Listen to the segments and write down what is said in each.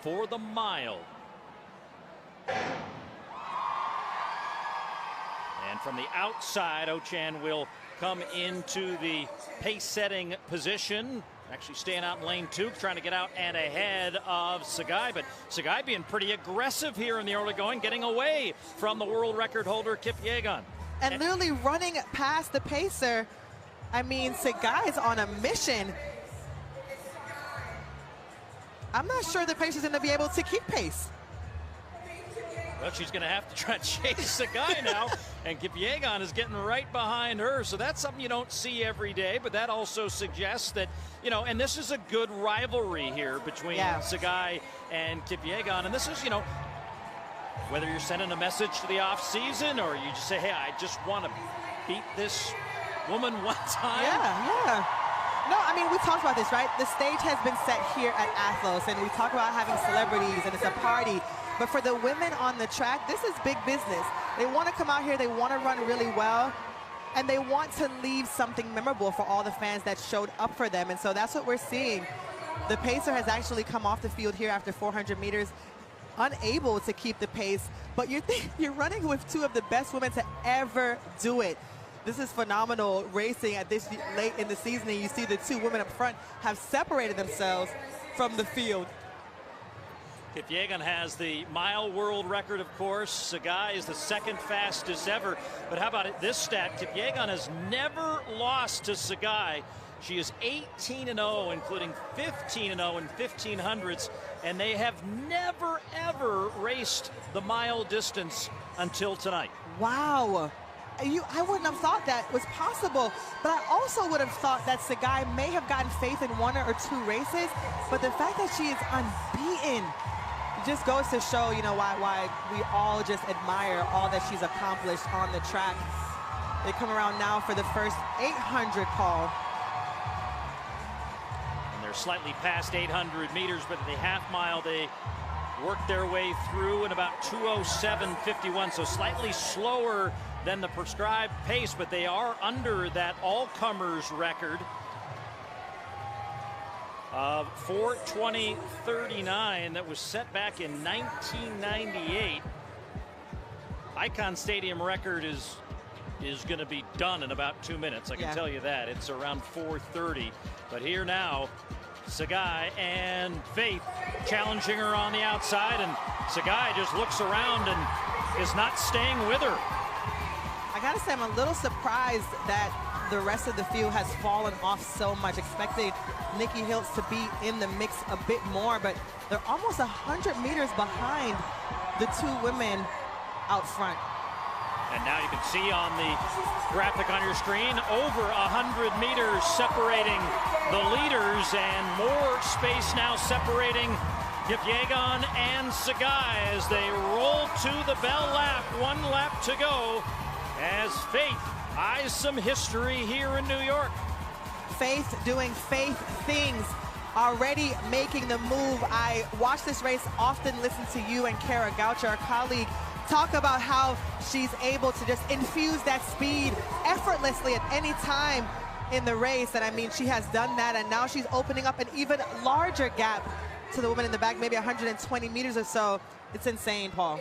for the mile. And from the outside, Ochan will come into the pace-setting position. Actually staying out in lane 2, trying to get out and ahead of Sagai. But Sagai being pretty aggressive here in the early going, getting away from the world record holder, Kipyegon. And literally running past the pacer. I mean, Sagai is on a mission. I'm not sure the pacer's going to be able to keep pace. Well, she's going to have to try to chase Sagai now, and Kipyegon is getting right behind her. So that's something you don't see every day, but that also suggests that, you know, and this is a good rivalry here between Sagai and Kipyegon. And this is, you know, whether you're sending a message to the off-season or you just say, hey, I just want to beat this woman one time. Yeah. No, I mean, we talked about this, right? The stage has been set here at Athlos, and we talk about having celebrities, and it's a party. But for the women on the track, this is big business. They want to come out here, they want to run really well, and they want to leave something memorable for all the fans that showed up for them. And so that's what we're seeing. The pacer has actually come off the field here after 400 meters, unable to keep the pace. But you're running with two of the best women to ever do it. This is phenomenal racing at this late in the season, and you see the two women up front have separated themselves from the field. Kipyegon has the mile world record, of course. Sagai is the second fastest ever. But how about this stat? Kipyegon has never lost to Sagai. She is 18-0, including 15-0 in 1500s, and they have never, ever raced the mile distance until tonight. Wow. I wouldn't have thought that was possible, but I also would have thought that Sagai may have gotten faith in one or two races, but the fact that she is unbeaten just goes to show, you know, why we all just admire all that she's accomplished on the track. They come around now for the first 800 call. And they're slightly past 800 meters, but at the half mile they work their way through in about 2:07:51, so slightly slower than the prescribed pace, but they are under that all-comers record of 4:20:39 that was set back in 1998. Icon Stadium record is going to be done in about 2 minutes. I can tell you that. It's around 4:30. But here now, Sagai and Faith challenging her on the outside, and Sagai just looks around and is not staying with her. I gotta say, I'm a little surprised that the rest of the field has fallen off so much. Expected Nikki Hiltz to be in the mix a bit more, but they're almost 100 meters behind the two women out front. And now you can see on the graphic on your screen, over 100 meters separating the leaders, and more space now separating Kipyegon and Sagai as they roll to the bell lap. 1 lap to go as Faith eyes some history here in New York. Faith doing Faith things, already making the move. I watch this race often, listen to you and Kara Goucher, our colleague, talk about how she's able to just infuse that speed effortlessly at any time in the race. And I mean, she has done that, and now she's opening up an even larger gap to the woman in the back, maybe 120 meters or so. It's insane, Paul.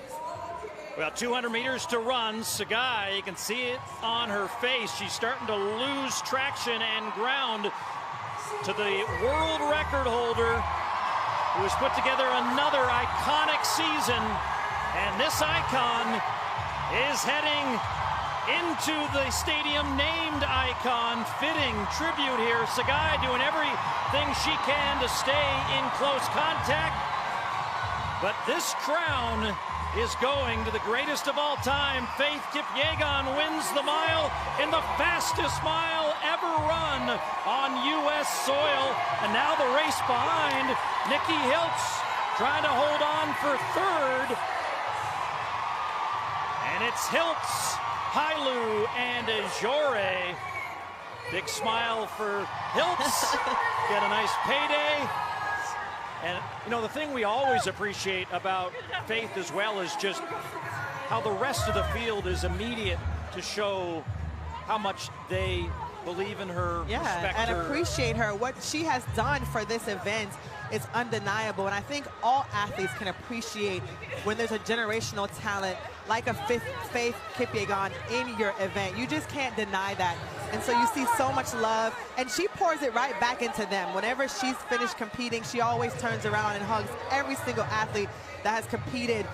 Well, 200 meters to run. Sagai, you can see it on her face. She's starting to lose traction and ground to the world record holder, who has put together another iconic season. And this icon is heading into the stadium named Icon. Fitting tribute here. Sagai doing everything she can to stay in close contact. But this crown is going to the greatest of all time. Faith Kipyegon wins the mile in the fastest mile ever run on U.S. soil. And now the race behind, Nikki Hiltz trying to hold on for third. And it's Hiltz, Hailu, and Ajore. Big smile for Hiltz. Get a nice payday. And, you know, the thing we always appreciate about Faith as well is just how the rest of the field is immediate to show how much they believe in her, yeah, respect and her. appreciate her. What she has done for this event is undeniable, and I think all athletes can appreciate when there's a generational talent like a Faith Kipyegon in your event. You just can't deny that. And so you see so much love, and she pours it right back into them. Whenever she's finished competing, she always turns around and hugs every single athlete that has competed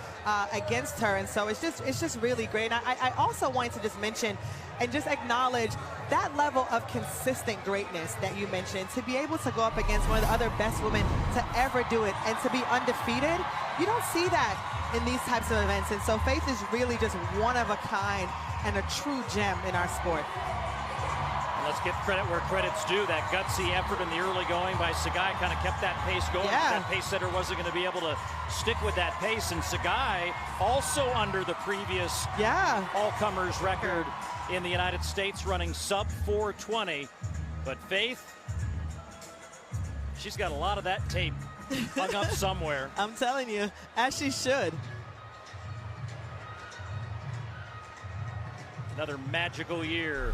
against her. And so it's just really great. And I also wanted to just mention and just acknowledge that level of consistent greatness that you mentioned. To be able to go up against one of the other best women to ever do it and to be undefeated, you don't see that in these types of events. And so Faith is really just one of a kind and a true gem in our sport. And let's give credit where credit's due. That gutsy effort in the early going by Sagai kind of kept that pace going. Yeah. That pace setter wasn't going to be able to stick with that pace. And Sagai also under the previous all-comers record in the United States, running sub 4:20. But Faith, she's got a lot of that tape hung up somewhere. I'm telling you, as she should. Another magical year